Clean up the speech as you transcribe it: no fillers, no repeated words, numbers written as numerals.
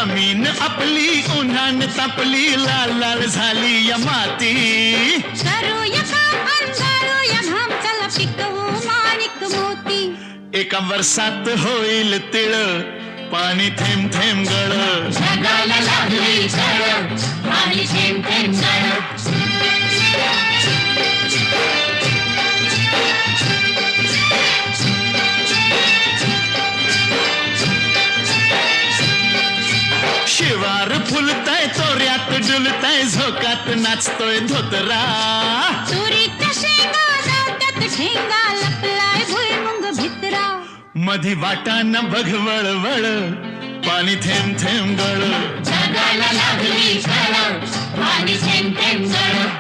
जमीन आपली उन्हान तापली लाल लाल झाली या माती करूया काम अंधारूया घाम चला पिकवू माणिक मोती एका वर्षात होईल तिळ पाणी थेंब थेंब गळ जगाला लागली झळ पाणी थेंब थेंब गळ शिवार फुलताय तोऱ्यात डुलताय झोकात नाचतोय धोतरा तुरीच्या शेंगा जात्यात ठेंगा लपलाय भुईमुंग भितरा मधी वाटान बघ वळवळ पाणी थेंब थेंब गळ जगाला लागली झळ पाणी थेंब थेंब गळ